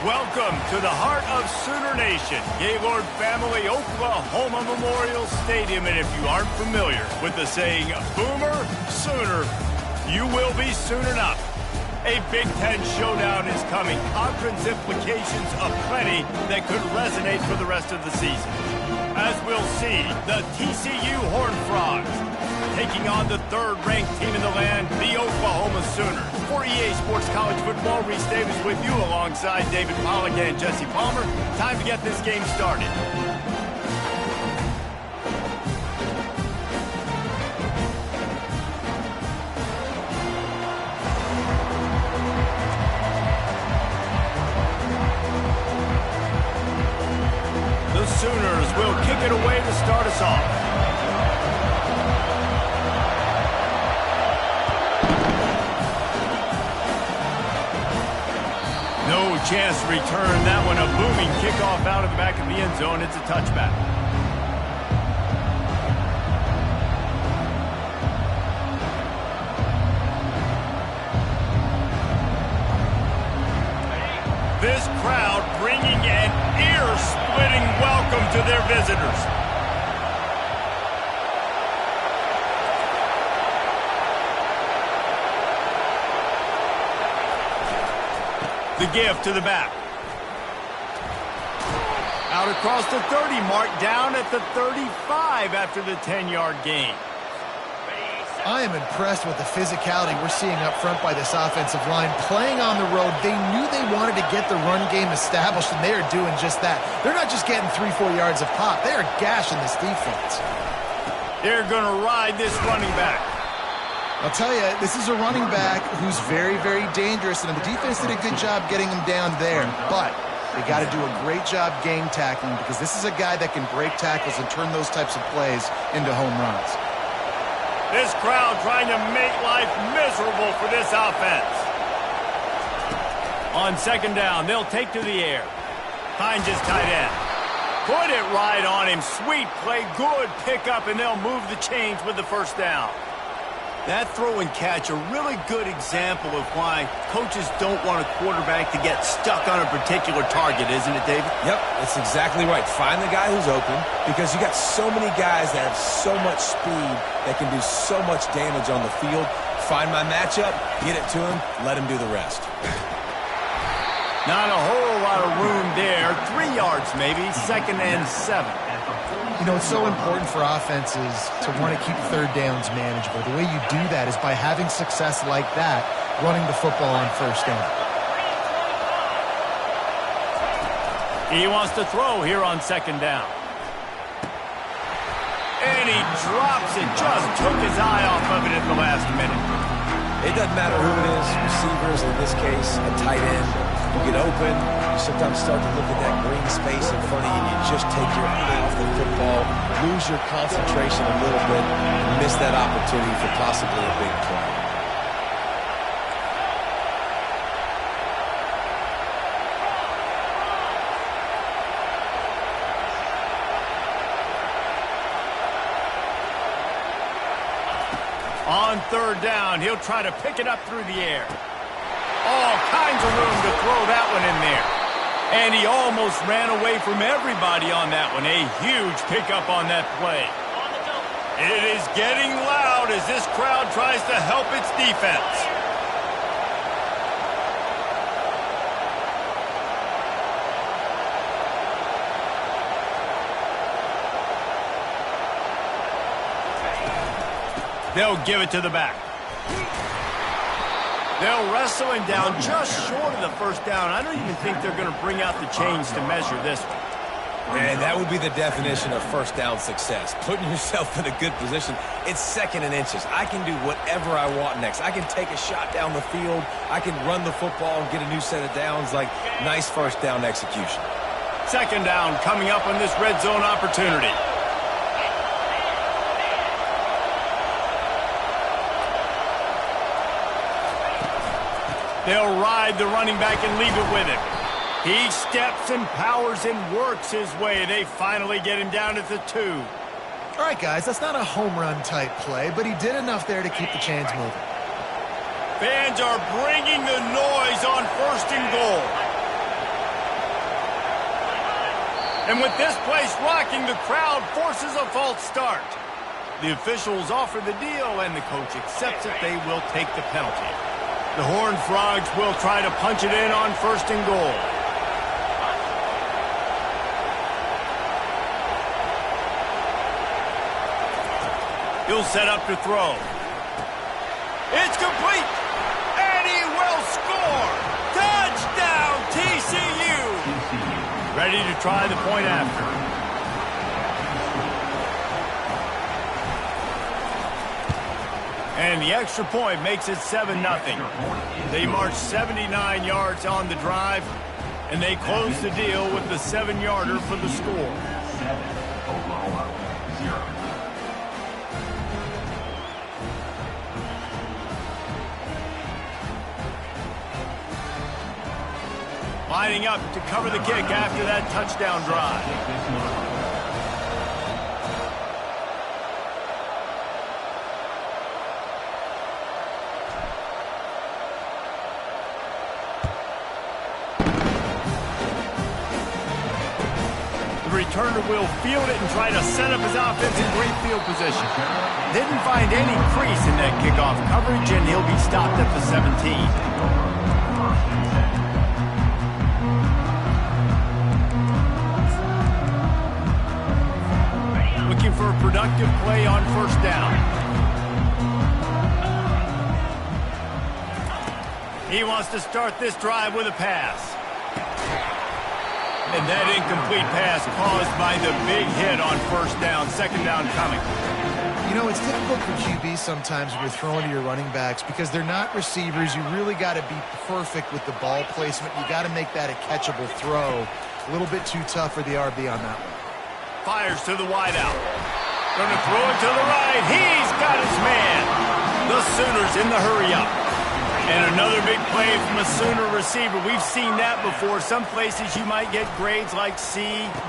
Welcome to the heart of Sooner Nation, Gaylord Family Oklahoma Memorial Stadium. And if you aren't familiar with the saying, Boomer Sooner, you will be soon enough. A Big Ten showdown is coming. Conference implications aplenty that could resonate for the rest of the season. As we'll see, the TCU Horned Frogs taking on the third-ranked team in the land, the Oklahoma Sooners. For EA Sports College Football, Reese Davis with you alongside David Pollack and Jesse Palmer. Time to get this game started. The Sooners will kick it away to start us off. No chance to return that one. A booming kickoff out of the back of the end zone. It's a touchback. This crowd bringing an ear-splitting welcome to their visitors. The give to the back. Out across the 30 mark, down at the 35 after the 10-yard gain. I am impressed with the physicality we're seeing up front by this offensive line. Playing on the road, they knew they wanted to get the run game established, and they are doing just that. They're not just getting 3-4 yards of pop. They are gashing this defense. They're going to ride this running back. I'll tell you, this is a running back who's very, very dangerous, and the defense did a good job getting him down there. But they got to do a great job game tackling, because this is a guy that can break tackles and turn those types of plays into home runs. This crowd trying to make life miserable for this offense. On second down, they'll take to the air. Finds his tight end. Put it right on him. Sweet play, good pickup, and they'll move the chains with the first down. That throw and catch, a really good example of why coaches don't want a quarterback to get stuck on a particular target, isn't it, David? Yep, that's exactly right. Find the guy who's open, because you got so many guys that have so much speed that can do so much damage on the field. Find my matchup, get it to him, let him do the rest. Not a whole lot of room there. 3 yards maybe, 2nd and 7. You know, it's so important for offenses to want to keep third downs manageable. The way you do that is by having success like that, running the football on first down. He wants to throw here on second down. And he drops it, just took his eye off of it at the last minute. It doesn't matter who it is, receivers, in this case, a tight end. You get open, you sometimes start to look at that green space in front of you, and you just take your eye off the football, lose your concentration a little bit, and miss that opportunity for possibly a big play. On third down, he'll try to pick it up through the air. All kinds of room to throw that one in there. And he almost ran away from everybody on that one. A huge pickup on that play. It is getting loud as this crowd tries to help its defense. They'll give it to the back. They'll wrestle him down just short of the first down. I don't even think they're going to bring out the chains to measure this one. And that would be the definition of first down success. Putting yourself in a good position. It's 2nd and inches. I can do whatever I want next. I can take a shot down the field. I can run the football and get a new set of downs. Like, nice first down execution. Second down coming up on this red zone opportunity. They'll ride the running back and leave it with him. He steps and powers and works his way. They finally get him down at the 2. All right, guys, that's not a home run type play, but he did enough there to keep the chains moving. Fans are bringing the noise on 1st and goal. And with this place rocking, the crowd forces a false start. The officials offer the deal, and the coach accepts it. They will take the penalty. The Horned Frogs will try to punch it in on 1st and goal. He'll set up to throw. It's complete, and he will score. Touchdown, TCU. Ready to try the point after. And the extra point makes it 7-0. They march 79 yards on the drive, and they close the deal with the 7-yarder for the score. Oklahoma 0. Lining up to cover the kick after that touchdown drive. The returner will field it and try to set up his offense in great field position. Didn't find any crease in that kickoff coverage, and he'll be stopped at the 17. For a productive play on 1st down. He wants to start this drive with a pass. And that incomplete pass caused by the big hit on 1st down, 2nd down coming. You know, it's difficult for QB sometimes when you're throwing to your running backs because they're not receivers. You really got to be perfect with the ball placement. You got to make that a catchable throw. A little bit too tough for the RB on that one. Fires to the wideout. Going to throw it to the right. He's got his man. The Sooners in the hurry-up. And another big play from a Sooner receiver. We've seen that before. Some places you might get grades like C,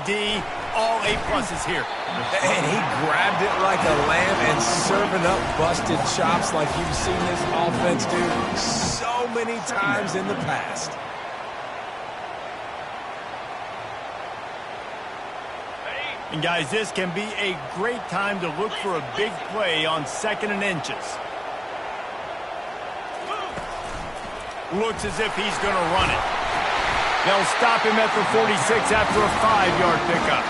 D, all A-pluses here. And he grabbed it like a lamb and serving up busted chops like you've seen this offense do so many times in the past. And guys, this can be a great time to look for a big play on 2nd and inches. Looks as if he's going to run it. They'll stop him at the 46 after a 5-yard pickup.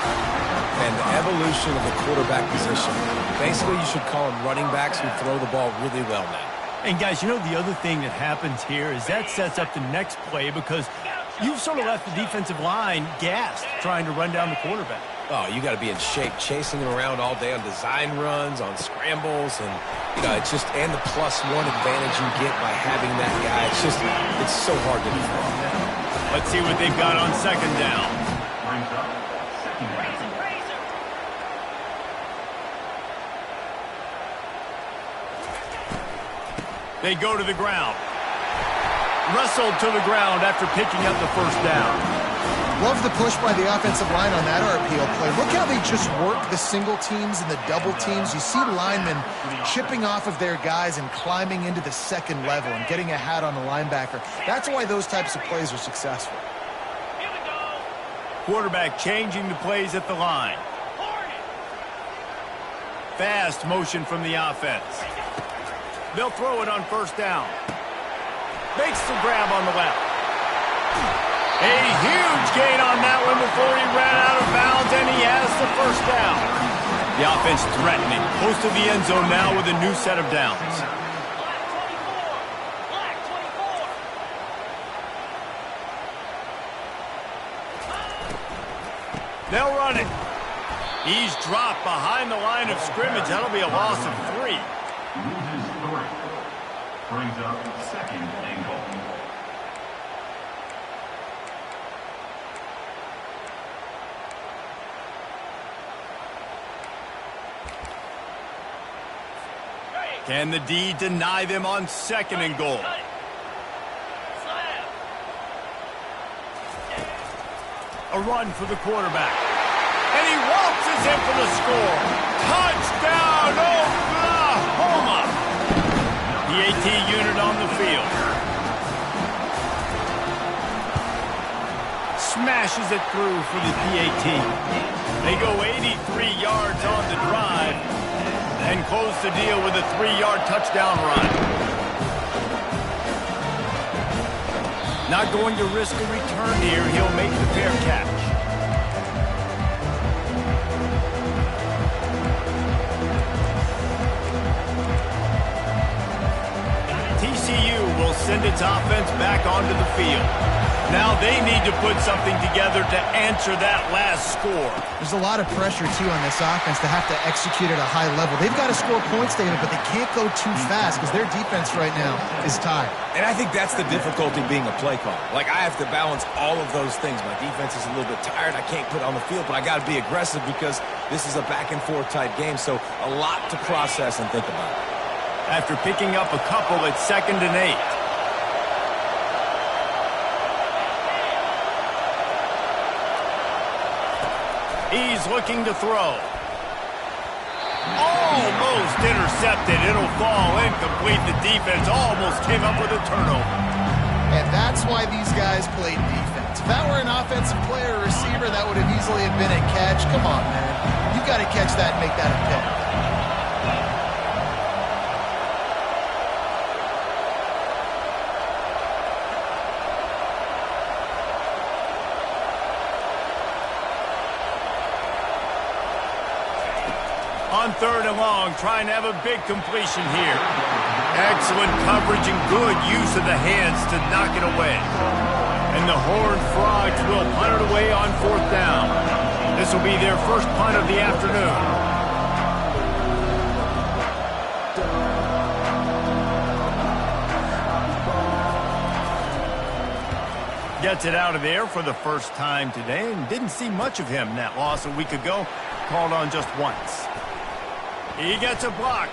And the evolution of the quarterback position. Basically, you should call them running backs who throw the ball really well now. And guys, you know the other thing that happens here is that sets up the next play because you've sort of left the defensive line gassed trying to run down the quarterback. Oh, you got to be in shape, chasing him around all day on design runs, on scrambles, and it's just and the +1 advantage you get by having that guy. It's so hard to defend. Let's see what they've got on 2nd down. They go to the ground. Wrestled to the ground after picking up the 1st down. Love the push by the offensive line on that RPO play. Look how they just work the single teams and the double teams. You see linemen chipping off of their guys and climbing into the 2nd level and getting a hat on the linebacker. That's why those types of plays are successful. Quarterback changing the plays at the line. Fast motion from the offense. They'll throw it on 1st down. Makes the grab on the left. A huge gain on that one before he ran out of bounds, and he has the 1st down. The offense threatening, close to the end zone now with a new set of downs. They'll run it. He's dropped behind the line of scrimmage. That'll be a loss of 3. Loses 3. Brings up 2nd and goal. Can the D deny them on 2nd and goal? A run for the quarterback. And he waltzes in for the score. Touchdown, Oklahoma! The AT unit on the field. smashes it through for the PAT. They go 83 yards on the drive and close the deal with a 3-yard touchdown run. Not going to risk a return here. He'll make the fair catch. TCU will send its offense back onto the field. Now they need to put something together to answer that last score. There's a lot of pressure, too, on this offense to have to execute at a high level. They've got to score points, David, but they can't go too fast because their defense right now is tired. And I think that's the difficulty being a play caller. Like, I have to balance all of those things. My defense is a little bit tired. I can't put it on the field, but I got to be aggressive because this is a back-and-forth type game, so a lot to process and think about. After picking up a couple at 2nd and 8. He's looking to throw. Almost intercepted. It'll fall incomplete. The defense almost came up with a turnover. And that's why these guys played defense. If that were an offensive player or receiver, that would have easily have been a catch. Come on, man. You got to catch that and make that a pick. On 3rd and long, trying to have a big completion here. Excellent coverage and good use of the hands to knock it away. And the Horned Frogs will punt it away on 4th down. This will be their first punt of the afternoon. Gets it out of there for the first time today and didn't see much of him in that loss a week ago. Called on just once. He gets a block.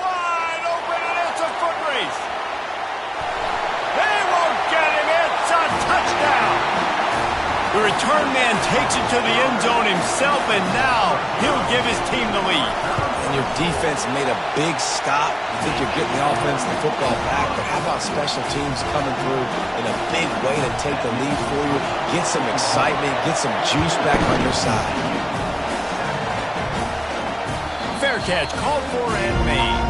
Wide open, and it's a foot race. They won't get him. It's a touchdown. The return man takes it to the end zone himself, and now he'll give his team the lead. And your defense made a big stop. You think you're getting the offense and the football back, but how about special teams coming through in a big way to take the lead for you? Get some excitement, get some juice back on your side. Fair catch, called for and made.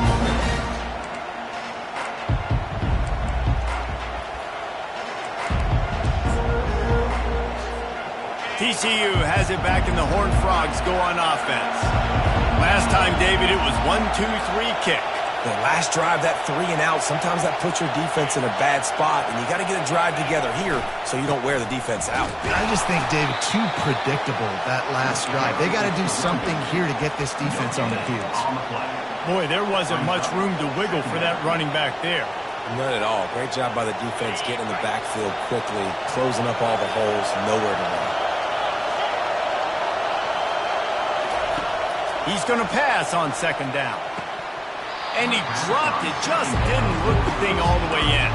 TCU has it back and the Horned Frogs go on offense. Last time, David, it was 1-2-3 kick. The last drive, that 3 and out, sometimes that puts your defense in a bad spot, and you got to get a drive together here so you don't wear the defense out. I just think, David, too predictable, that last drive. They got to do something here to get this defense on their heels. Boy, there wasn't much room to wiggle for that running back there. None at all. Great job by the defense getting in the backfield quickly, closing up all the holes, nowhere to run. He's going to pass on 2nd down. And he dropped it, just didn't look the thing all the way in.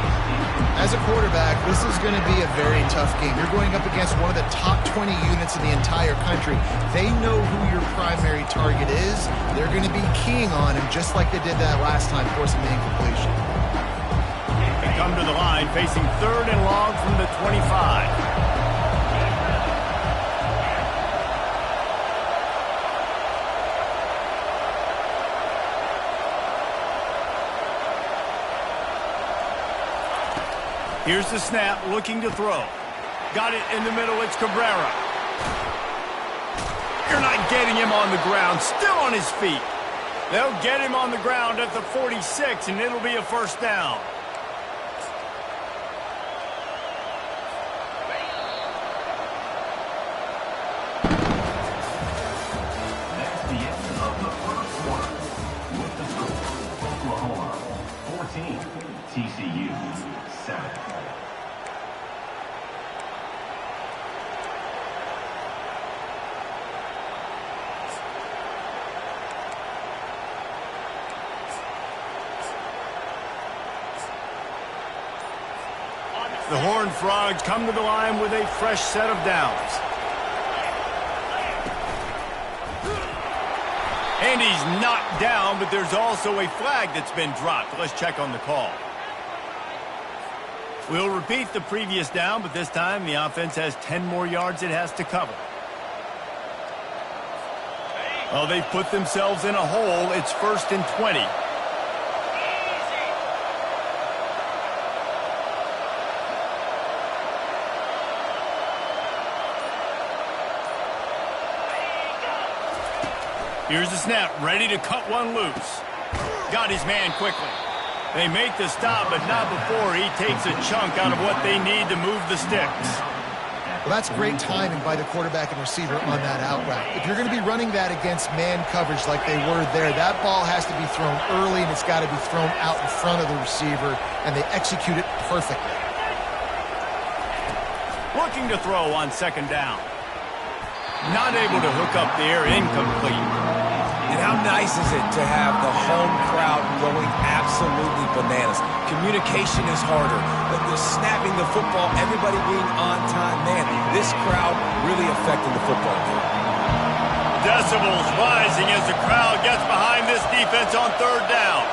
As a quarterback, this is going to be a very tough game. You're going up against one of the top 20 units in the entire country. They know who your primary target is. They're going to be keying on him just like they did that last time, forcing the incompletion. They come to the line, facing 3rd and long from the 25. Here's the snap, looking to throw. Got it in the middle, it's Cabrera. You're not getting him on the ground, still on his feet. They'll get him on the ground at the 46, and it'll be a 1st down. That's the end of the first quarter. With the score, Oklahoma 14, TCU 7. The Horned Frogs come to the line with a fresh set of downs. And he's knocked down, but there's also a flag that's been dropped. Let's check on the call. We'll repeat the previous down, but this time the offense has 10 more yards it has to cover. Well, they've put themselves in a hole. It's 1st and 20. Here's the snap, ready to cut one loose. Got his man quickly. They make the stop, but not before he takes a chunk out of what they need to move the sticks. Well, that's great timing by the quarterback and receiver on that out route. If you're going to be running that against man coverage like they were there, that ball has to be thrown early, and it's got to be thrown out in front of the receiver, and they execute it perfectly. Looking to throw on 2nd down. Not able to hook up there, incomplete. And how nice is it to have the home crowd going absolutely bananas? Communication is harder. The snapping the football, everybody being on time. Man, this crowd really affecting the football game. Decibels rising as the crowd gets behind this defense on 3rd down.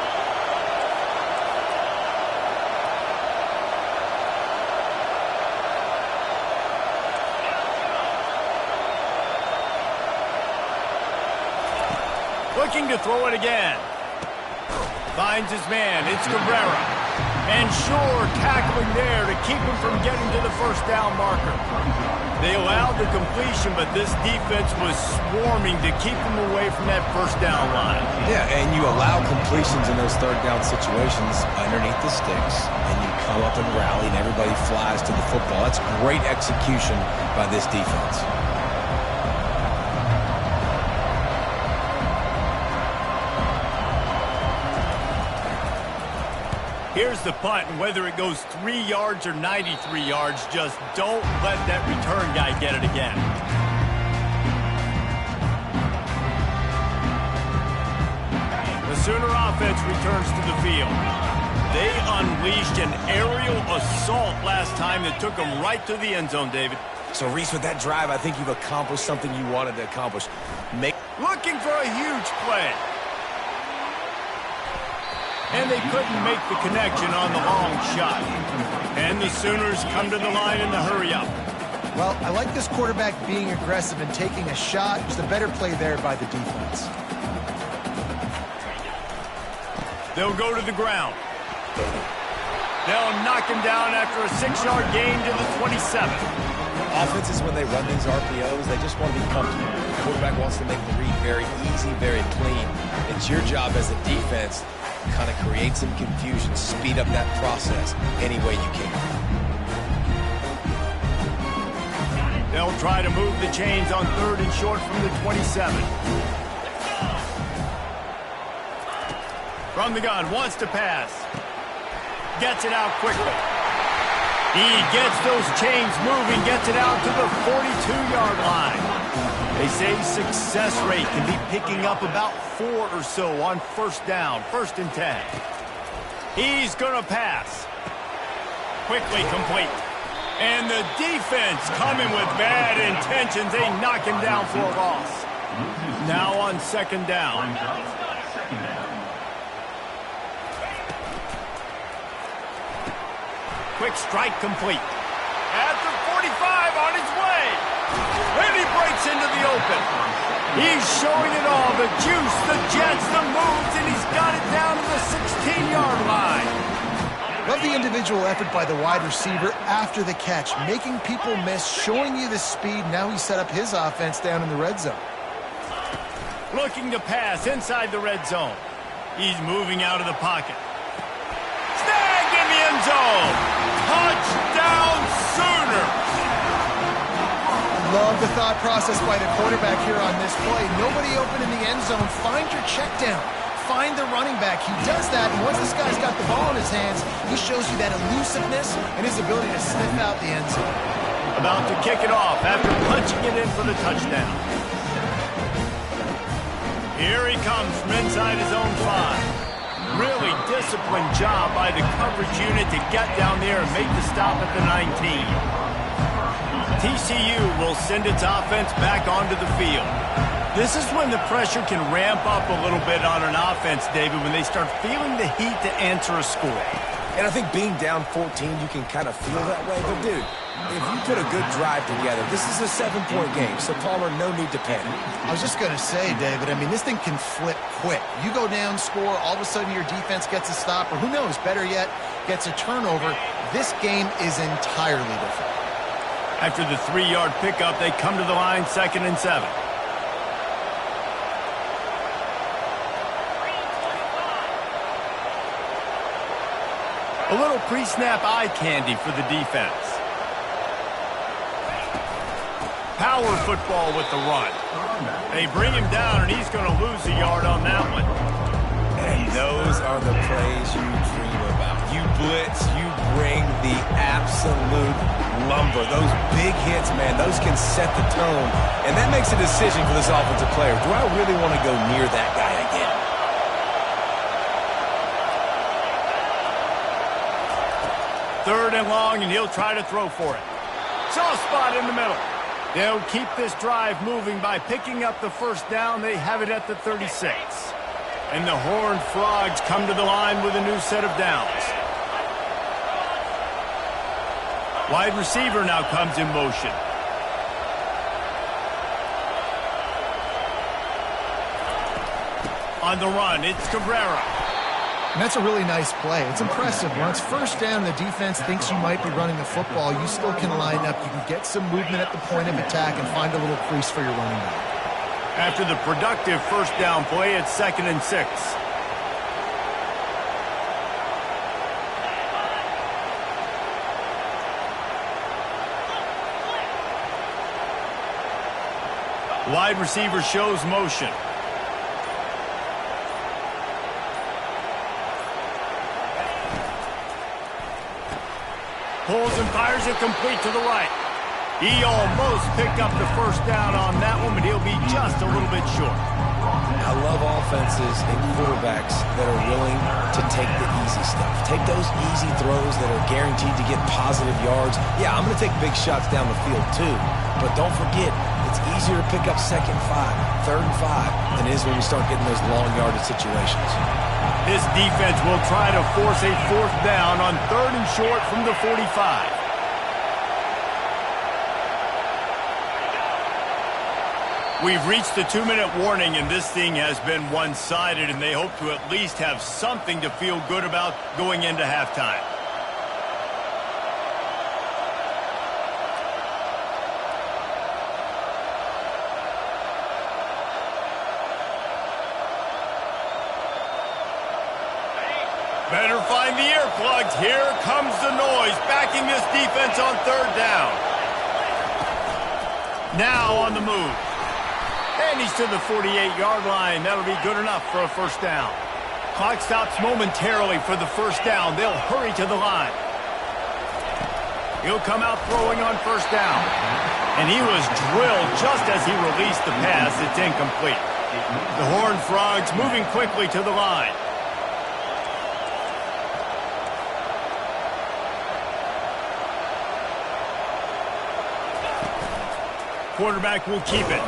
Looking to throw it again. Finds his man. It's Cabrera. And sure, tackling there to keep him from getting to the 1st down marker. They allowed the completion, but this defense was swarming to keep him away from that 1st down line. Yeah, and you allow completions in those 3rd down situations underneath the sticks, and you come up and rally, and everybody flies to the football. That's great execution by this defense. Here's the punt, and whether it goes 3 yards or 93 yards, just don't let that return guy get it again. The Sooner offense returns to the field. They unleashed an aerial assault last time that took them right to the end zone, David. So, Reese, with that drive, I think you've accomplished something you wanted to accomplish. Looking for a huge play. And they couldn't make the connection on the long shot. And the Sooners come to the line in the hurry-up. Well, I like this quarterback being aggressive and taking a shot. It was the better play there by the defense. They'll go to the ground. They'll knock him down after a 6-yard gain to the 27. Offenses, when they run these RPOs, they just want to be comfortable. The quarterback wants to make the read very easy, very clean. It's your job as a defense to kind of create some confusion, speed up that process any way you can. They'll try to move the chains on 3rd and short from the 27. From the gun, wants to pass. Gets it out quickly. He gets those chains moving, gets it out to the 42-yard line. They say success rate can be picking up about 4 or so on 1st down, 1st and 10. He's going to pass. Quickly complete. And the defense coming with bad intentions. They knock him down for a loss. Now on 2nd down. Quick strike complete. At the 45 on his way. And he breaks into the open. He's showing it all. The juice, the jets, the moves, and he's got it down to the 16-yard line. Love the individual effort by the wide receiver after the catch, making people miss, showing you the speed. Now he set up his offense down in the red zone. Looking to pass inside the red zone. He's moving out of the pocket. Snagged in the end zone. Touchdown Sooners. Love the thought process by the quarterback here on this play. Nobody open in the end zone. Find your check down. Find the running back. He does that, and once this guy's got the ball in his hands, he shows you that elusiveness and his ability to sniff out the end zone. About to kick it off after punching it in for the touchdown. Here he comes from inside his own 5. Really disciplined job by the coverage unit to get down there and make the stop at the 19. TCU will send its offense back onto the field. This is when the pressure can ramp up a little bit on an offense, David, when they start feeling the heat to answer a score. And I think being down 14, you can kind of feel that way. But, dude, if you put a good drive together, this is a 7-point game. So, Palmer, no need to panic. I was just going to say, David, I mean, this thing can flip quick. You go down, score, all of a sudden your defense gets a stop, or who knows, better yet, gets a turnover. This game is entirely different. After the 3-yard pickup, they come to the line, 2nd and 7. A little pre-snap eye candy for the defense. Power football with the run. They bring him down, and he's going to lose a yard on that one. And those are the plays you dream about. You blitz, you bring the absolute lumber. Those big hits, man, those can set the tone. And that makes a decision for this offensive player. Do I really want to go near that guy again? Third and long, and he'll try to throw for it. Soft spot in the middle. They'll keep this drive moving by picking up the first down. They have it at the 36. And the Horned Frogs come to the line with a new set of downs. Wide receiver now comes in motion. On the run, it's Cabrera. And that's a really nice play. It's impressive. When it's first down, the defense thinks you might be running the football. You still can line up. You can get some movement at the point of attack and find a little crease for your running back. After the productive first down play, it's 2nd and 6. Wide receiver shows motion. Pulls and fires it complete to the right. He almost picked up the first down on that one, but he'll be just a little bit short. I love offenses and quarterbacks that are willing to take the easy stuff. Take those easy throws that are guaranteed to get positive yards. Yeah, I'm going to take big shots down the field too. But don't forget, it's easier to pick up 2nd and 5, 3rd and 5 than it is when we start getting those long yardage situations. This defense will try to force a 4th down on 3rd and short from the 45. We've reached the 2-minute warning, and this thing has been one-sided, and they hope to at least have something to feel good about going into halftime. Better find the earplugs. Here comes the noise, backing this defense on 3rd down. Now on the move. And he's to the 48-yard line. That'll be good enough for a first down. Clock stops momentarily for the first down. They'll hurry to the line. He'll come out throwing on first down. And he was drilled just as he released the pass. It's incomplete. The Horned Frogs moving quickly to the line. Quarterback will keep it.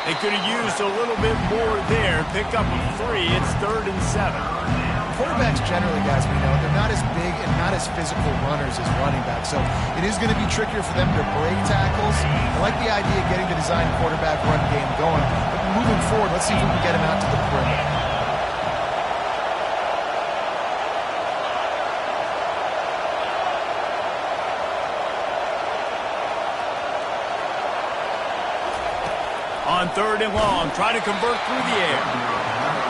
They could have used a little bit more there. Pick up a 3. It's 3rd and 7. Quarterbacks generally, guys, we know, they're not as big and not as physical runners as running backs. So it is going to be trickier for them to break tackles. I like the idea of getting the design quarterback run game going. But moving forward, let's see if we can get him out to the perimeter. On 3rd and long, try to convert through the air.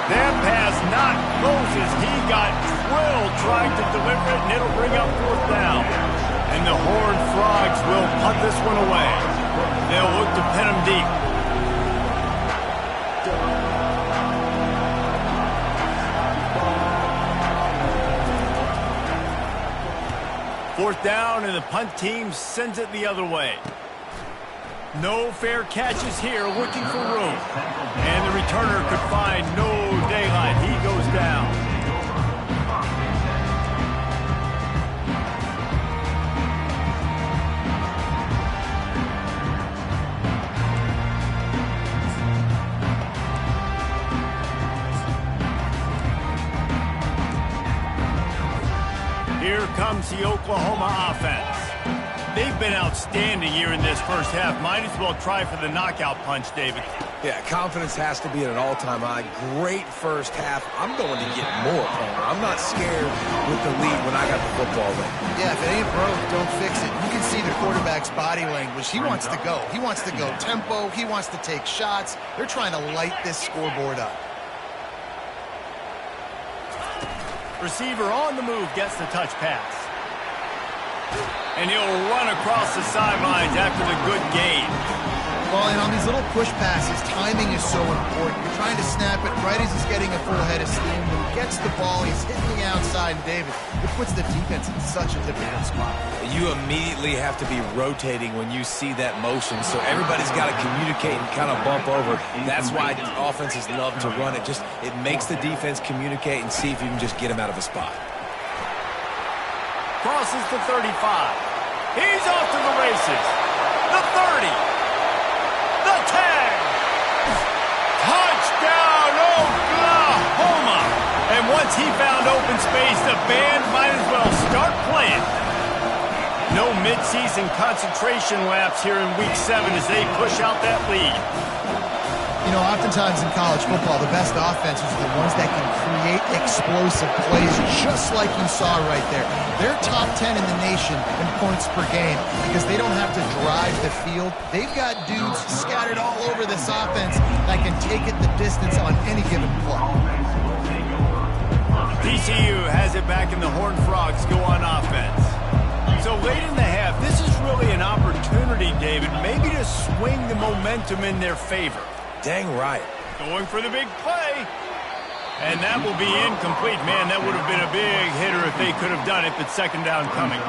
That pass not Moses. He got drilled trying to deliver it, and it'll bring up 4th down. And the Horned Frogs will punt this one away. They'll look to pin him deep. Fourth down, and the punt team sends it the other way. No fair catches here, looking for room. And the returner could find no daylight. He goes down. comes the Oklahoma offense. They've been outstanding here in this first half. Might as well try for the knockout punch, David. Yeah, confidence has to be at an all-time high. Great first half. I'm going to get more, Palmer. I'm not scared with the lead when I got the football in. Yeah, if it ain't broke, don't fix it. You can see the quarterback's body language. He wants to go. He wants to go tempo. He wants to take shots. They're trying to light this scoreboard up. Receiver on the move gets the touch pass. And he'll run across the sidelines after the good gain. Well, and on these little push passes, timing is so important. You're trying to snap it right as he's getting a full head of steam. When he gets the ball, he's hitting the outside, and David, it puts the defense in such a difficult spot. You immediately have to be rotating when you see that motion, so everybody's got to communicate and kind of bump over. That's why offenses love to run it. It makes the defense communicate and see if you can just get him out of a spot. Crosses the 35. He's off to the races. The 30. The 10. Touchdown, Oklahoma. And once he found open space, the band might as well start playing. No midseason concentration laps here in Week 7 as they push out that lead. You know, oftentimes in college football, the best offenses are the ones that can create explosive plays, just like you saw right there. They're top 10 in the nation in points per game because they don't have to drive the field. They've got dudes scattered all over this offense that can take it the distance on any given play. TCU has it back in the Horned Frogs go on offense. So late in the half, this is really an opportunity, David, maybe to swing the momentum in their favor. Dang right. Going for the big play. And that will be incomplete. Man, that would have been a big hitter if they could have done it, but second down coming.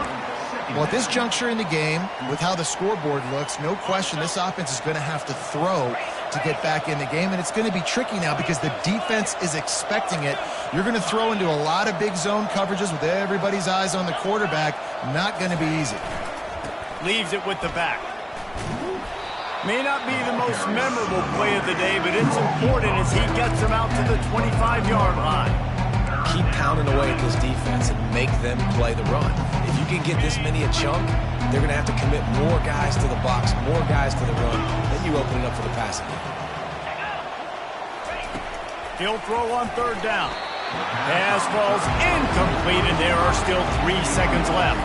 Well, at this juncture in the game, with how the scoreboard looks, no question this offense is going to have to throw to get back in the game, and it's going to be tricky now because the defense is expecting it. You're going to throw into a lot of big zone coverages with everybody's eyes on the quarterback. Not going to be easy. Leaves it with the back. May not be the most memorable play of the day, but it's important as he gets them out to the 25-yard line. Keep pounding away at this defense and make them play the run. If you can get this many a chunk, they're going to have to commit more guys to the box, more guys to the run. Then you open it up for the passing game. He'll throw on third down. Pass falls incomplete, and there are still 3 seconds left.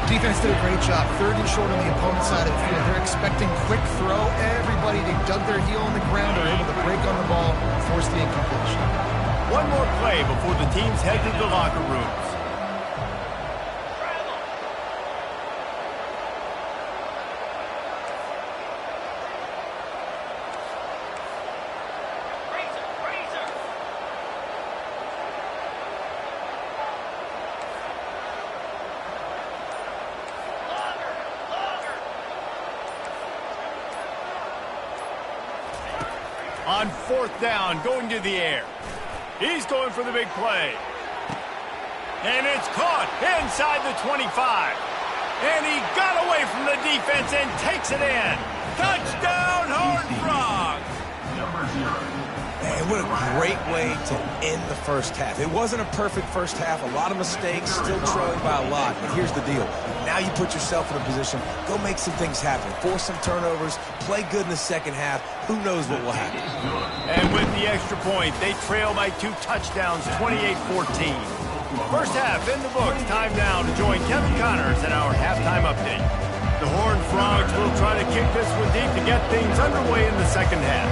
Defense did a great job. Third and short on the opponent's side of the field. They're expecting quick throw. Everybody, they dug their heel on the ground, are able to break on the ball, force the incompletion. One more play before the teams head to the locker rooms. On fourth down, going to the air. He's going for the big play. And it's caught inside the 25. And he got away from the defense and takes it in. Touchdown, Horned Frogs! Man, what a great way to end the first half. It wasn't a perfect first half. A lot of mistakes, still trailing by a lot. But here's the deal. Now you put yourself in a position, go make some things happen. Force some turnovers, play good in the second half. Who knows what will happen? And with the extra point, they trail by 2 touchdowns, 28-14. First half in the books. Time now to join Kevin Connors at our halftime update. The Horned Frogs will try to kick this one deep to get things underway in the second half.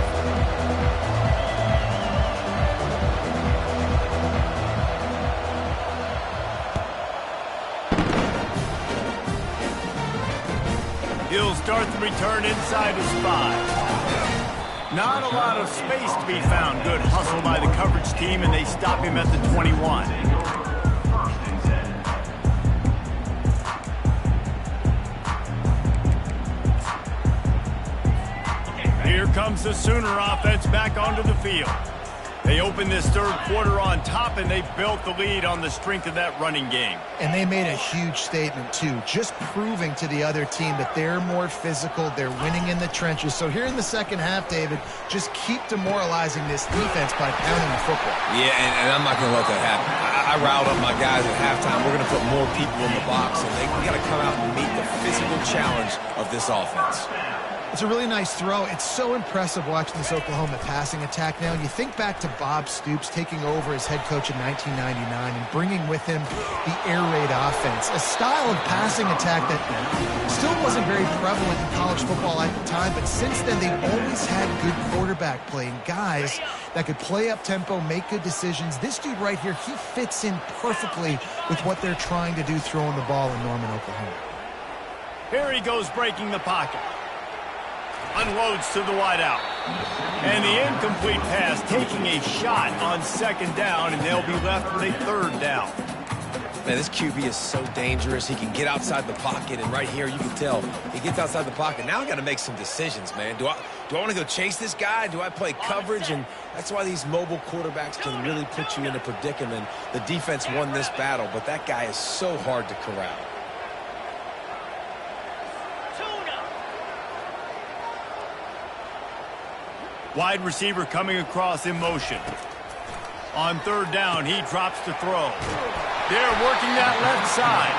He'll start the return inside his 5. Not a lot of space to be found. Good hustle by the coverage team, and they stop him at the 21. Here comes the Sooner offense back onto the field. They opened this third quarter on top, and they built the lead on the strength of that running game. And they made a huge statement, too, just proving to the other team that they're more physical, they're winning in the trenches. So here in the second half, David, just keep demoralizing this defense by pounding the football. Yeah, and I'm not going to let that happen. I riled up my guys at halftime. We're going to put more people in the box, and we got to come out and meet the physical challenge of this offense. It's a really nice throw. It's so impressive watching this Oklahoma passing attack now. And you think back to Bob Stoops taking over as head coach in 1999 and bringing with him the air raid offense, a style of passing attack that still wasn't very prevalent in college football at the time, but since then they've always had good quarterback play and guys that could play up tempo, make good decisions. This dude right here, he fits in perfectly with what they're trying to do throwing the ball in Norman, Oklahoma. Here he goes breaking the pocket. Unloads to the wideout. And the incomplete pass taking a shot on second down, and they'll be left with a third down. Man, this QB is so dangerous. He can get outside the pocket, and right here you can tell he gets outside the pocket. Now I got to make some decisions, man. Do I want to go chase this guy? Do I play coverage? And that's why these mobile quarterbacks can really put you in a predicament. The defense won this battle, but that guy is so hard to corral. Wide receiver coming across in motion. On third down, he drops to throw. They're working that left side.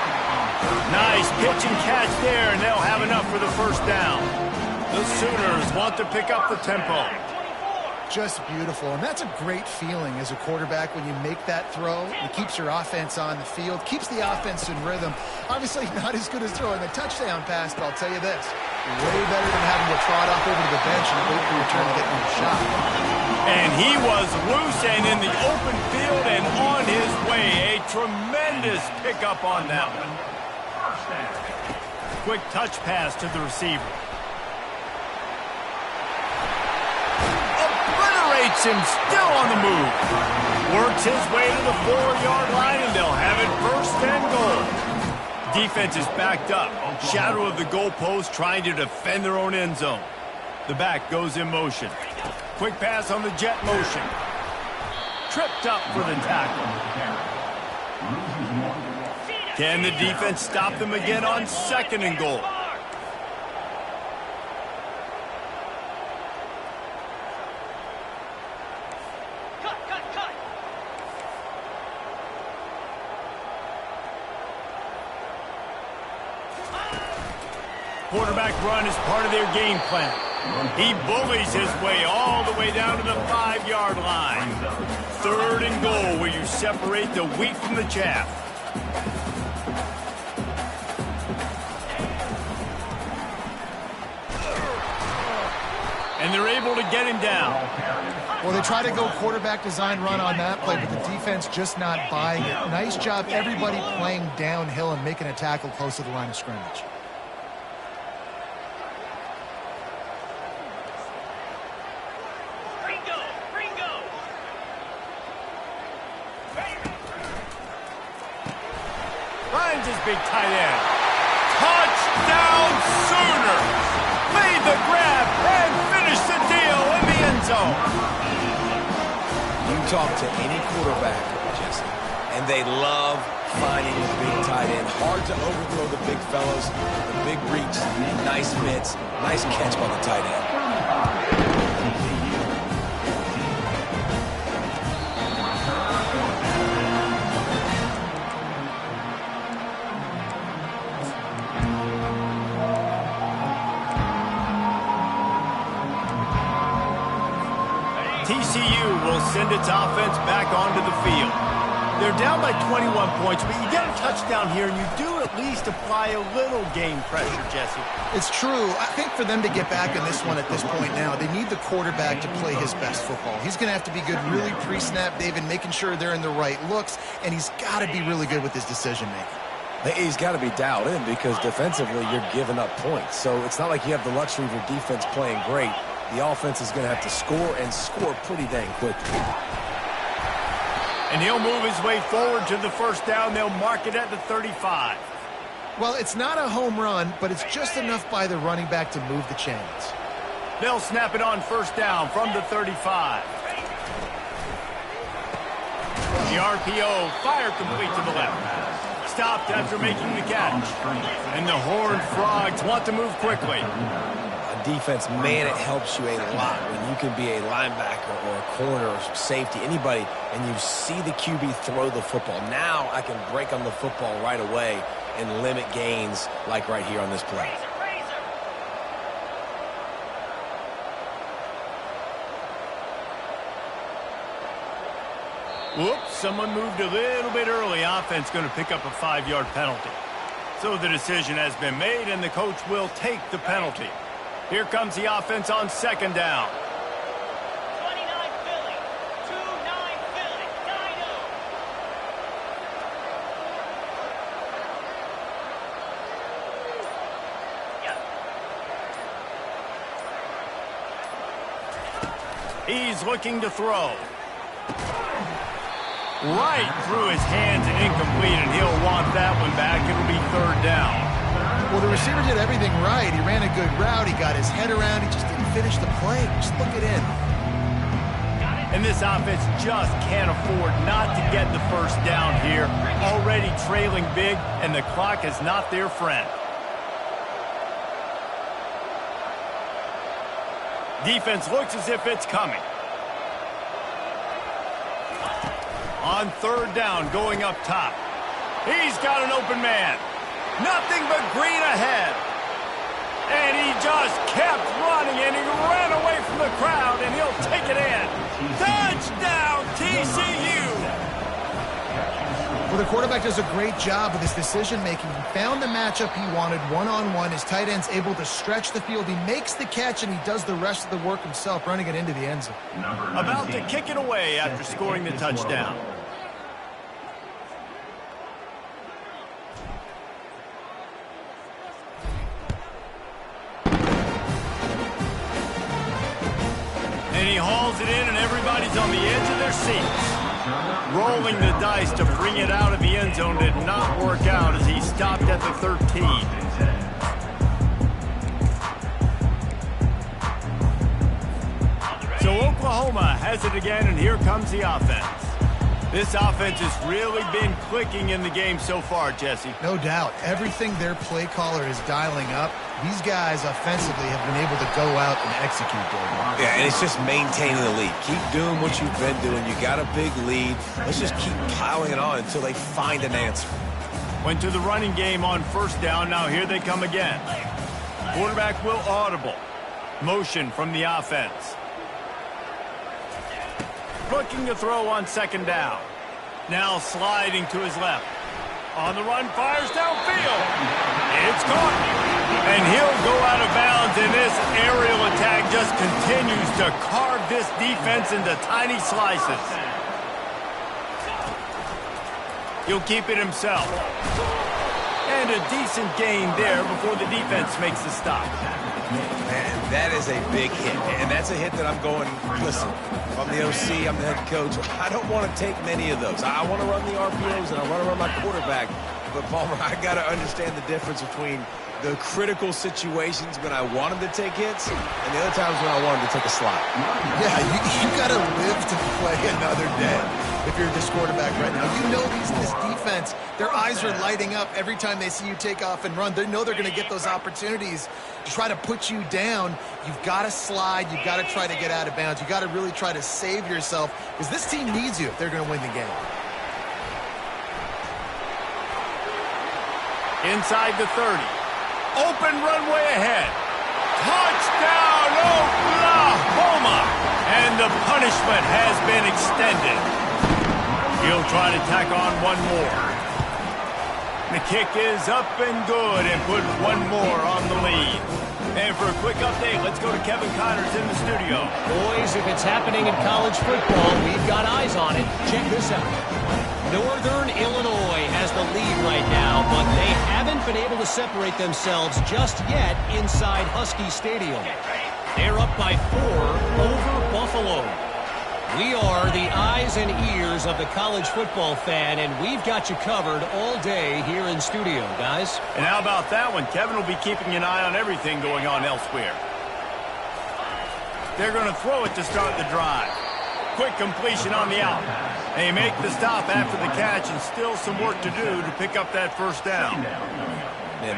Nice pitch and catch there, and they'll have enough for the first down. The Sooners want to pick up the tempo. Just beautiful, and that's a great feeling as a quarterback when you make that throw. It keeps your offense on the field, keeps the offense in rhythm. Obviously not as good as throwing a touchdown pass, but I'll tell you this, way better than having to trot off over to the bench and wait for your turn to get another shot. And he was loose and in the open field and on his way. A tremendous pickup on that one. Quick touch pass to the receiver. Him still on the move. Works his way to the 4-yard line, and they'll have it first and goal. Defense is backed up. Shadow of the goalpost trying to defend their own end zone. The back goes in motion. Quick pass on the jet motion. Tripped up for the tackle. Can the defense stop them again on second and goal? Quarterback run is part of their game plan. He bullies his way all the way down to the 5-yard line. Third and goal, where you separate the wheat from the chaff. And they're able to get him down. Well, they try to go quarterback design run on that play, but the defense just not buying it. Nice job, everybody playing downhill and making a tackle close to the line of scrimmage. Finds his big tight end. Touchdown Sooners! Made the grab and finished the deal in the end zone. You talk to any quarterback, Jesse, and they love finding the big tight end. Hard to overthrow the big fellows. The big reach, nice mitts, nice catch by the tight end. TCU will send its offense back onto the field. They're down by 21 points, but you get a touchdown here, and you do at least apply a little game pressure, Jesse. It's true. I think for them to get back in this one at this point now, they need the quarterback to play his best football. He's going to have to be good really pre-snap, David, making sure they're in the right looks, and he's got to be really good with his decision-making. He's got to be dialed in because defensively you're giving up points. So it's not like you have the luxury of your defense playing great. The offense is going to have to score and score pretty dang quickly. And he'll move his way forward to the first down. They'll mark it at the 35. Well, it's not a home run, but it's just enough by the running back to move the chains. They'll snap it on first down from the 35. The RPO, fire complete to the left. Stopped after making the catch. And the Horned Frogs want to move quickly. On defense, man, it helps you a lot when you can be a linebacker or a corner or safety, anybody, and you see the QB throw the football. Now I can break on the football right away and limit gains like right here on this play. Whoops, someone moved a little bit early. Offense going to pick up a 5-yard penalty. So the decision has been made, and the coach will take the penalty. Here comes the offense on second down. 29 Philly, 2-9 Philly, Dino. He's looking to throw. Right through his hands and incomplete, and he'll want that one back. It'll be third down. Well, the receiver did everything right. He ran a good route. He got his head around. He just didn't finish the play. Just look it in. And this offense just can't afford not to get the first down here. Already trailing big, and the clock is not their friend. Defense looks as if it's coming. On third down, going up top. He's got an open man. Nothing but green ahead. And he just kept running, and he ran away from the crowd, and he'll take it in. Touchdown, TCU! Well, the quarterback does a great job with his decision-making. He found the matchup he wanted one-on-one. His tight end's able to stretch the field. He makes the catch, and he does the rest of the work himself, running it into the end zone. About to kick it away after scoring the touchdown. And he hauls it in, and everybody's on the edge of their seats. Rolling the dice to bring it out of the end zone did not work out as he stopped at the 13. So Oklahoma has it again, and here comes the offense. This offense has really been clicking in the game so far, Jesse. No doubt. Everything their play caller is dialing up, these guys offensively have been able to go out and execute, David. Yeah, and it's just maintaining the lead. Keep doing what you've been doing. You got a big lead. Let's just keep piling it on until they find an answer. Went to the running game on first down. Now here they come again. Quarterback will audible. Motion from the offense. Looking to throw on second down. Now sliding to his left. On the run, fires downfield. It's caught. And he'll go out of bounds, and this aerial attack just continues to carve this defense into tiny slices. He'll keep it himself. And a decent gain there before the defense makes the stop. Man, that is a big hit. And that's a hit that I'm going, listen, if I'm the OC, I'm the head coach, I don't want to take many of those. I want to run the RPOs, and I want to run my quarterback. But, Palmer, I got to understand the difference between the critical situations when I want him to take hits and the other times when I want him to take a slot. Yeah, you got to live to play another day if you're this quarterback right now. You know this defense, their eyes are lighting up every time they see you take off and run. They know they're going to get those opportunities to try to put you down. You've got to slide. You've got to try to get out of bounds. You've got to really try to save yourself because this team needs you if they're going to win the game. Inside the 30. Open runway ahead. Touchdown, Oklahoma! And the punishment has been extended. He'll try to tack on one more. The kick is up and good and puts one more on the lead. And for a quick update, let's go to Kevin Connors in the studio. Boys, if it's happening in college football, we've got eyes on it. Check this out. Northern Illinois has the lead right now, but they haven't been able to separate themselves just yet inside Husky Stadium. They're up by 4 over Buffalo. We are the eyes and ears of the college football fan, and we've got you covered all day here in studio, guys. And how about that one? Kevin will be keeping an eye on everything going on elsewhere. They're going to throw it to start the drive. quick completion on the out. They make the stop after the catch, and still some work to do to pick up that first down.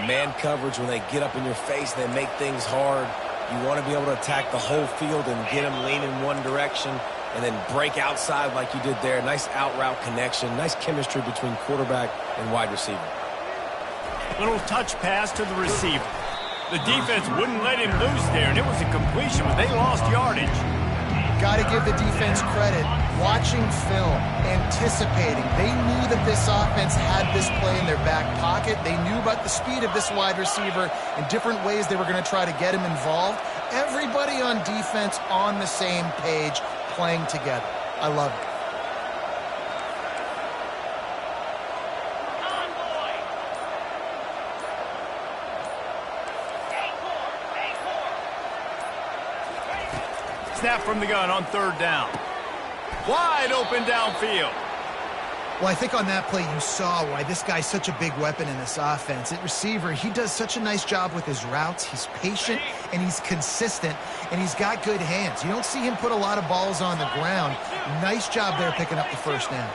Man coverage, when they get up in your face, they make things hard. You want to be able to attack the whole field and get them leaning one direction and then break outside like you did there. Nice out route connection, nice chemistry between quarterback and wide receiver. Little touch pass to the receiver. The defense wouldn't let him loose there, and it was a completion, but they lost yardage. Got to give the defense credit. Watching film, anticipating. They knew that this offense had this play in their back pocket. They knew about the speed of this wide receiver and different ways they were going to try to get him involved. Everybody on defense on the same page, playing together. I love it. Snap from the gun on third down. Wide open downfield. Well, I think on that play you saw why this guy's such a big weapon in this offense. At receiver, he does such a nice job with his routes. He's patient, and he's consistent, and he's got good hands. You don't see him put a lot of balls on the ground. Nice job there picking up the first down.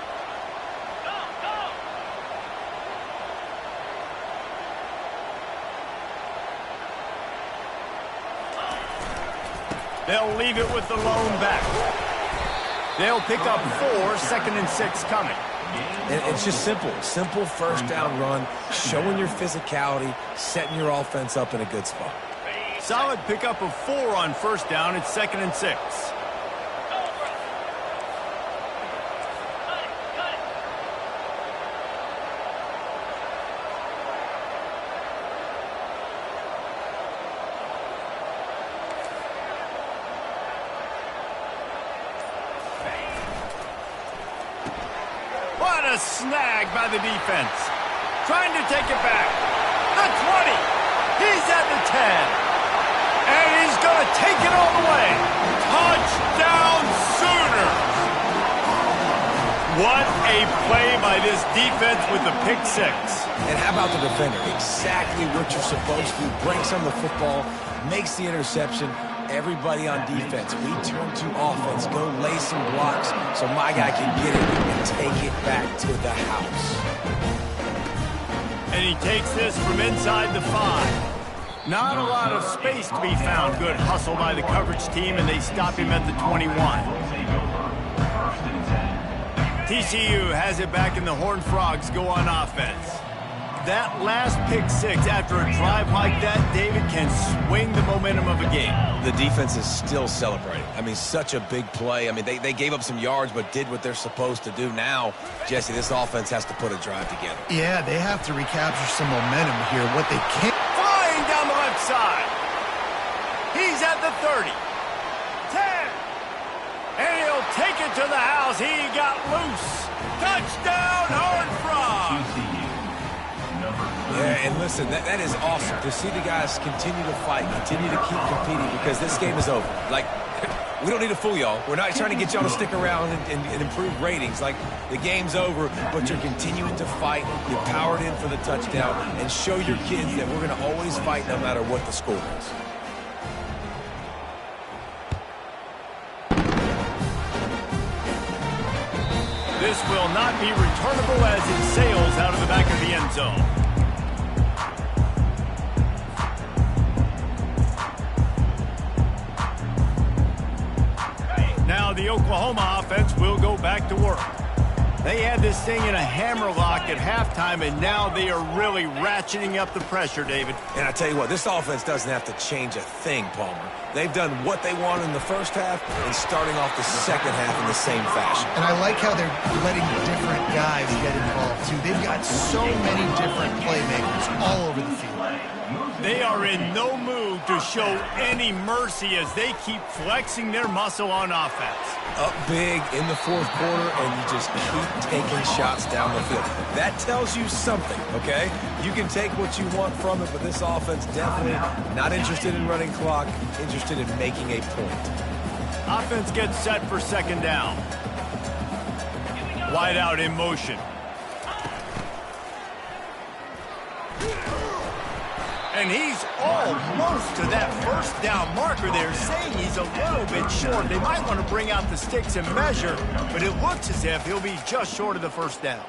They'll leave it with the lone back. They'll pick up 4, 2nd and 6 coming. And it's just simple first down run, showing your physicality, setting your offense up in a good spot. Solid pickup of 4 on first down. It's 2nd and 6. What a snag by the defense. Trying to take it back. The 20. He's at the 10. And he's going to take it all the way. Touchdown Sooners. What a play by this defense with the pick 6. And how about the defender? Exactly what you're supposed to. Breaks on the football, makes the interception. Everybody on defense, we turn to offense. Go lay some blocks so my guy can get it and take it back to the house. And he takes this from inside the 5. Not a lot of space to be found. Good hustle by the coverage team, and they stop him at the 21. TCU has it back, and the Horned Frogs go on offense. That last pick 6 after a drive like that, David, can swing the momentum of a game. The defense is still celebrating. I mean, such a big play. I mean, they gave up some yards but did what they're supposed to do. Now, Jesse, this offense has to put a drive together. Yeah, they have to recapture some momentum here. What they can't... Flying down the left side. He's at the 30. 10. And he'll take it to the house. He got loose. Touchdown, Horned Frogs. Yeah, and listen, that is awesome to see the guys continue to fight, continue to keep competing, because this game is over. Like, we don't need to fool y'all. We're not trying to get y'all to stick around and improve ratings. Like, the game's over, but you're continuing to fight. You powered in for the touchdown, and show your kids that we're going to always fight no matter what the score is. This will not be returnable as it sails out of the back of the end zone. Now the Oklahoma offense will go back to work. They had this thing in a hammerlock at halftime, and now they are really ratcheting up the pressure, David. And I tell you what, this offense doesn't have to change a thing, Palmer. They've done what they wanted in the first half and starting off the second half in the same fashion. And I like how they're letting different guys get involved, too. They've got so many different playmakers all over the field. They are in no mood to show any mercy as they keep flexing their muscle on offense. Up big in the fourth quarter, and you just keep taking shots down the field. That tells you something, okay? You can take what you want from it, but this offense definitely not interested in running clock, interested in making a point. Offense gets set for second down. Wide out in motion. And he's almost to that first down marker there, saying he's a little bit short. They might want to bring out the sticks and measure, but it looks as if he'll be just short of the first down.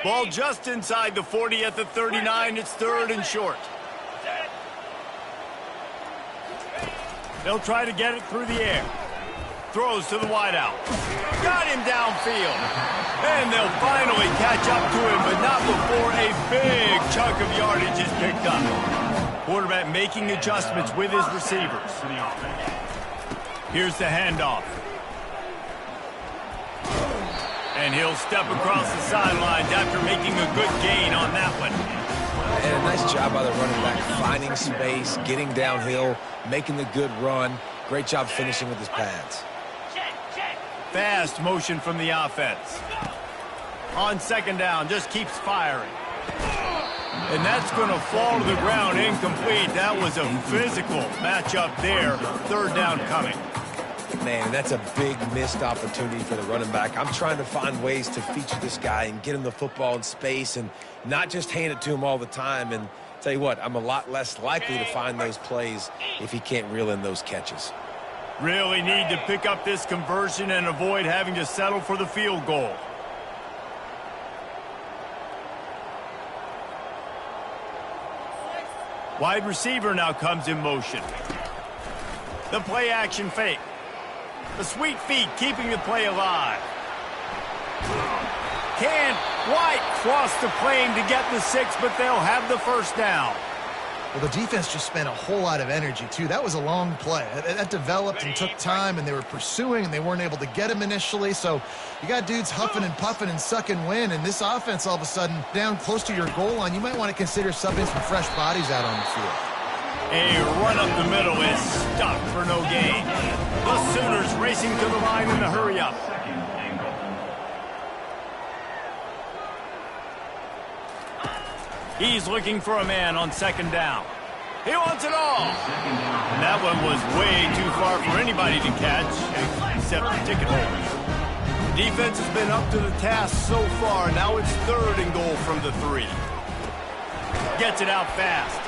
Ball just inside the 40 at the 39. It's 3rd and short. They'll try to get it through the air. Throws to the wideout. Got him downfield. And they'll finally catch up to him, but not before a big chunk of yardage is picked up. Quarterback making adjustments with his receivers. Here's the handoff. And he'll step across the sidelines after making a good gain on that one. And a nice job by the running back, finding space, getting downhill, making the good run. Great job finishing with his pads. Fast motion from the offense. On 2nd down, just keeps firing. And that's going to fall to the ground incomplete. That was a physical matchup there. 3rd down coming. Man, that's a big missed opportunity for the running back. I'm trying to find ways to feature this guy and get him the football in space and not just hand it to him all the time. And tell you what, I'm a lot less likely to find those plays if he can't reel in those catches. Really need to pick up this conversion and avoid having to settle for the field goal. Wide receiver now comes in motion. The play action fake. The sweet feet keeping the play alive. Can White cross the plane to get the 6, but they'll have the first down. Well, the defense just spent a whole lot of energy, too. That was a long play. That developed and took time, and they were pursuing, and they weren't able to get him initially. So you got dudes huffing and puffing and sucking wind, and this offense all of a sudden down close to your goal line. You might want to consider subbing some fresh bodies out on the field. A run up the middle is stopped for no gain. The Sooners racing to the line in the hurry-up. He's looking for a man on 2nd down. He wants it all. And that one was way too far for anybody to catch, except the ticket holders. The defense has been up to the task so far. Now it's 3rd and goal from the 3. Gets it out fast.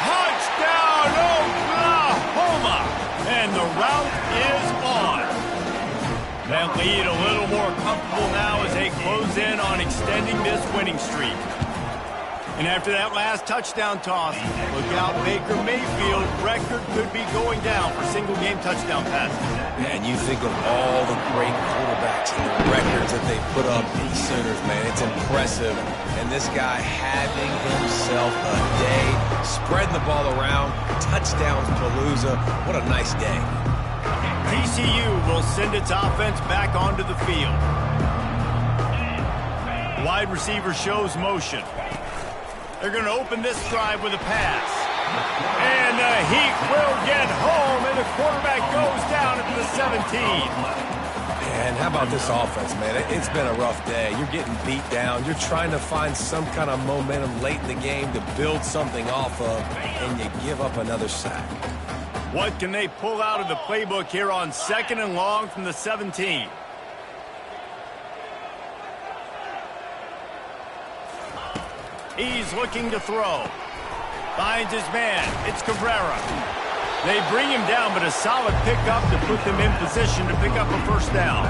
Touchdown, Oklahoma! And the route is on. That lead a little more comfortable now as they close in on extending this winning streak. And after that last touchdown toss, look out, Baker Mayfield's record could be going down for single-game touchdown passes. And you think of all the great quarterbacks and the records that they put up in the Sooners, man. It's impressive. And this guy having himself a day, spreading the ball around, touchdowns palooza. What a nice day. TCU will send its offense back onto the field. Wide receiver shows motion. They're going to open this drive with a pass. And the Heat will get home, and the quarterback goes down at the 17. And how about this offense, man? It's been a rough day. You're getting beat down. You're trying to find some kind of momentum late in the game to build something off of, and you give up another sack. What can they pull out of the playbook here on 2nd and long from the 17? He's looking to throw. Finds his man. It's Cabrera. They bring him down, but a solid pickup to put them in position to pick up a first down.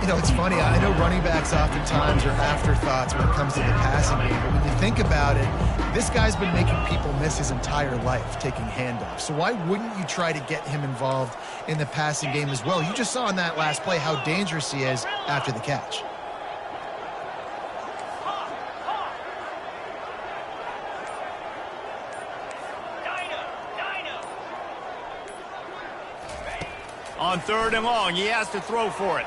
You know, it's funny. I know running backs oftentimes are afterthoughts when it comes to the passing game. But when you think about it, this guy's been making people miss his entire life taking handoffs. So why wouldn't you try to get him involved in the passing game as well? You just saw in that last play how dangerous he is after the catch. On 3rd and long, he has to throw for it.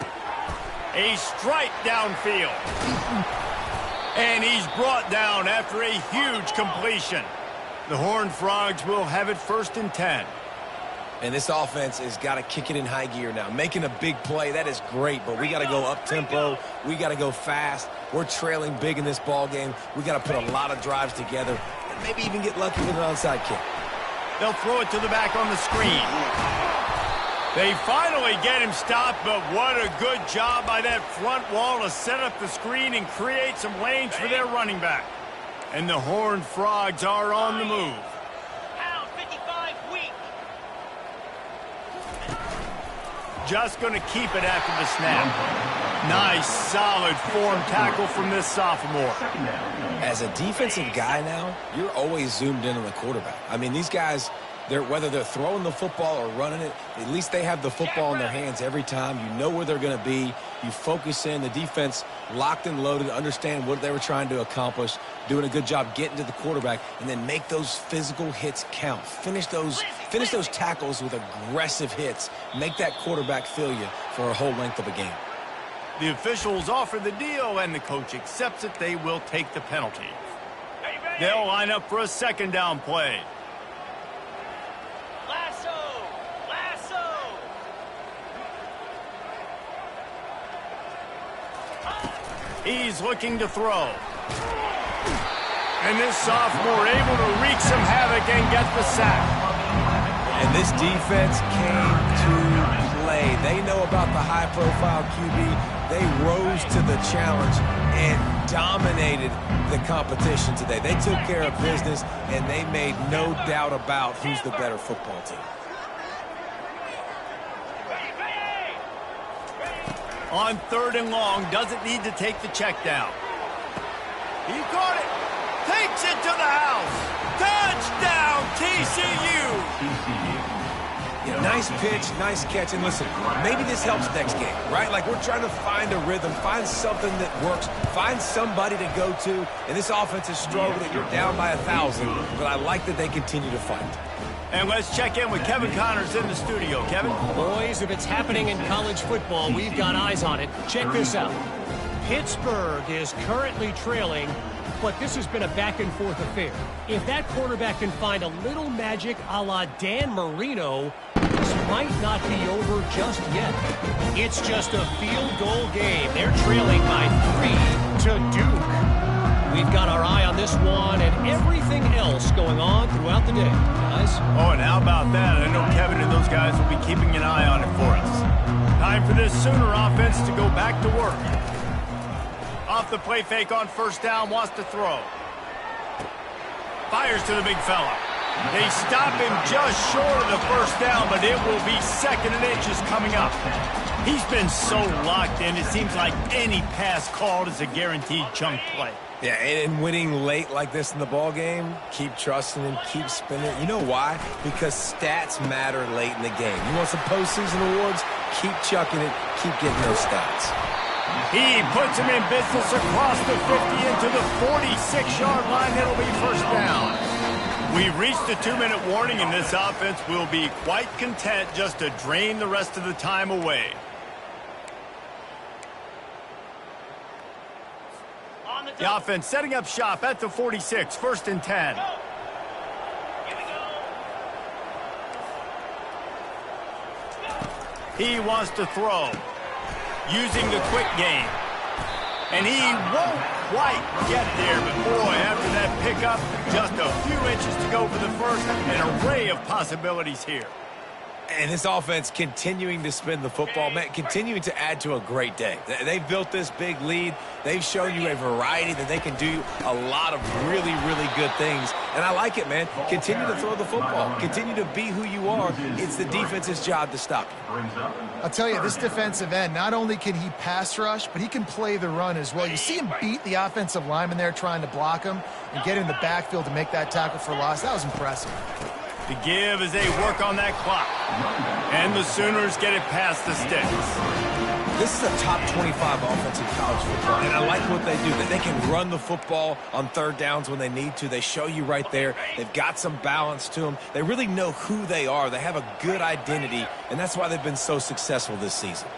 A strike downfield. And he's brought down after a huge completion. The Horned Frogs will have it 1st and 10. And this offense has got to kick it in high gear now. Making a big play, that is great, but we got to go up-tempo. We got to go fast. We're trailing big in this ball game. We got to put a lot of drives together and maybe even get lucky with an onside kick. They'll throw it to the back on the screen. They finally get him stopped, but what a good job by that front wall to set up the screen and create some lanes for their running back. And the Horned Frogs are on the move. Pound 55 weak. Just going to keep it after the snap. Nice, solid form tackle from this sophomore. As a defensive guy now, you're always zoomed in on the quarterback. I mean, these guys, whether they're throwing the football or running it, at least they have the football in their hands every time. You know where they're going to be. You focus in. The defense locked and loaded, understand what they were trying to accomplish, doing a good job getting to the quarterback, and then make those physical hits count. Finish those tackles with aggressive hits. Make that quarterback feel you for a whole length of a game. The officials offer the deal, and the coach accepts it. They will take the penalty. They'll line up for a second down play. Lasso. He's looking to throw. And this sophomore able to wreak some havoc and get the sack. And this defense came to play. They know about the high-profile QB. They rose to the challenge and dominated the competition today. They took care of business, and they made no doubt about who's the better football team. On 3rd and long, doesn't need to take the check down. He caught it. Takes it to the house. Touchdown, TCU. Yeah, nice pitch, nice catch. And listen, maybe this helps next game, right? Like, we're trying to find a rhythm, find something that works, find somebody to go to. And this offense is struggling. You're down by 1,000, but I like that they continue to fight. And let's check in with Kevin Connors in the studio. Kevin? Boys, if it's happening in college football, we've got eyes on it. Check this out. Pittsburgh is currently trailing, but this has been a back-and-forth affair. If that quarterback can find a little magic a la Dan Marino, this might not be over just yet. It's just a field goal game. They're trailing by 3 to Duke. We've got our eye on this one and everything else going on throughout the day, guys. Oh, and how about that? I know Kevin and those guys will be keeping an eye on it for us. Time for this Sooner offense to go back to work. Off the play fake on 1st down, wants to throw. Fires to the big fella. They stop him just short of the 1st down, but it will be 2nd and inches coming up. He's been so locked in, it seems like any pass called is a guaranteed chunk play. Yeah, and winning late like this in the ball game, keep trusting him, keep spinning. You know why? Because stats matter late in the game. You want some postseason awards? Keep chucking it, keep getting those stats. He puts him in business across the 50 into the 46-yard line. It'll be 1st down. We've reached the 2-minute warning, and this offense will be quite content just to drain the rest of the time away. The offense setting up shop at the 46, 1st and 10. Here we go. He wants to throw, using the quick game. And he won't quite get there, but boy, after that pickup, just a few inches to go for the first. An array of possibilities here. And this offense continuing to spin the football, man, continuing to add to a great day. They've built this big lead. They've shown you a variety that they can do a lot of really, really good things. And I like it, man. Continue to throw the football. Continue to be who you are. It's the defense's job to stop you. I'll tell you, this defensive end, not only can he pass rush, but he can play the run as well. You see him beat the offensive lineman there trying to block him and get in the backfield to make that tackle for loss. That was impressive. To give as they work on that clock. And the Sooners get it past the sticks. This is a top 25 offense in college football, and I like what they do. That they can run the football on 3rd downs when they need to. They show you right there. They've got some balance to them. They really know who they are. They have a good identity, and that's why they've been so successful this season.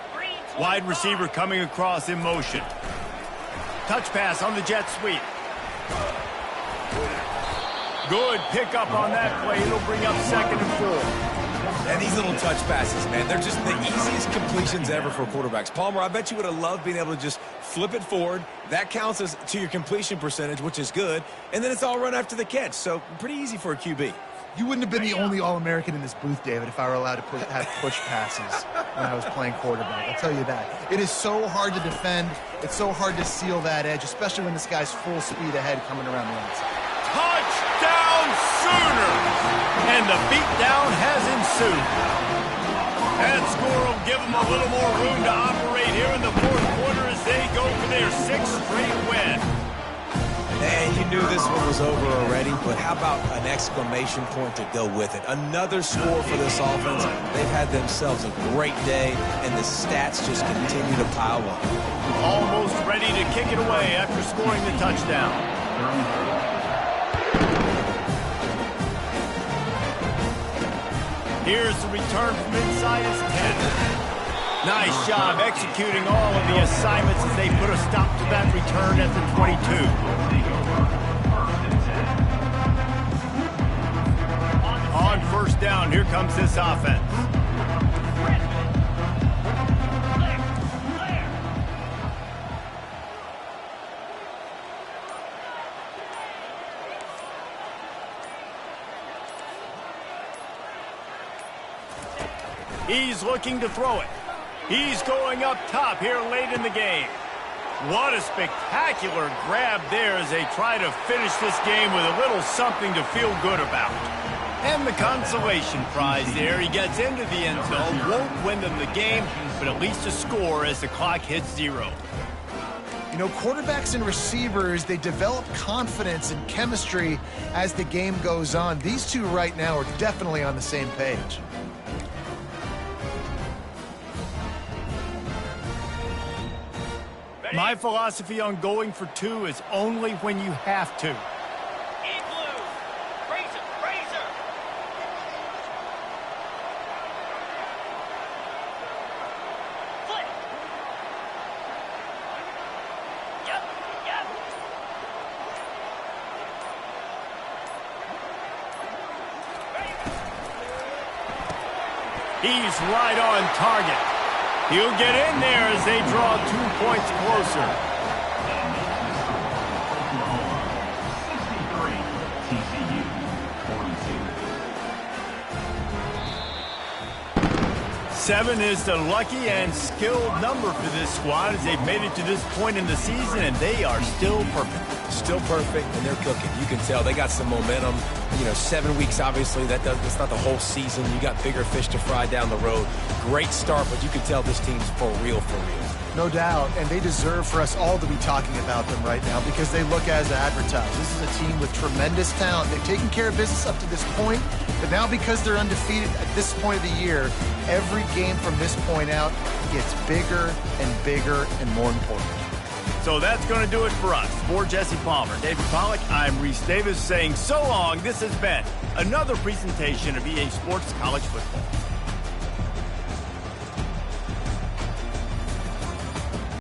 Wide receiver coming across in motion. Touch pass on the jet sweep. Good pickup on that play. It'll bring up 2nd and 4. And these little touch passes, man, they're just the easiest completions ever for quarterbacks. Palmer, I bet you would have loved being able to just flip it forward. That counts as to your completion percentage, which is good. And then it's all run after the catch. So pretty easy for a QB. You wouldn't have been the only All-American in this booth, David, if I were allowed to have push passes when I was playing quarterback. I'll tell you that. It is so hard to defend. It's so hard to seal that edge, especially when this guy's full speed ahead coming around the outside. Touchdown Sooners! And the beatdown has ensued. That score will give them a little more room to operate here in the fourth quarter as they go for their 6th straight win. And you knew this one was over already, but how about an exclamation point to go with it? Another score for this offense. They've had themselves a great day, and the stats just continue to pile up. Almost ready to kick it away after scoring the touchdown. Here's the return from inside his 10. Nice job executing all of the assignments as they put a stop to that return at the 22. On first down, here comes this offense. He's looking to throw it. He's going up top here late in the game. What a spectacular grab there as they try to finish this game with a little something to feel good about. And the consolation prize there. He gets into the end zone, won't win them the game, but at least a score as the clock hits 0. You know, quarterbacks and receivers, they develop confidence and chemistry as the game goes on. These two right now are definitely on the same page. My philosophy on going for 2 is only when you have to. In blue. Razor, razor. Flip. Yep, yep. He's right on target. He'll get in there as they draw 2 points closer. 63, TCU 42. 7 is the lucky and skilled number for this squad as they've made it to this point in the season, and they are still perfect. Still perfect, and they're cooking. You can tell they got some momentum. You know, 7 weeks, obviously, that's not the whole season. You got bigger fish to fry down the road. Great start, but you can tell this team's for real, for real. No doubt, and they deserve for us all to be talking about them right now because they look as advertised. This is a team with tremendous talent. They've taken care of business up to this point, but now because they're undefeated at this point of the year, every game from this point out gets bigger and more important. So that's going to do it for us. For Jesse Palmer, David Pollack, I'm Reese Davis saying so long. This has been another presentation of EA Sports College Football.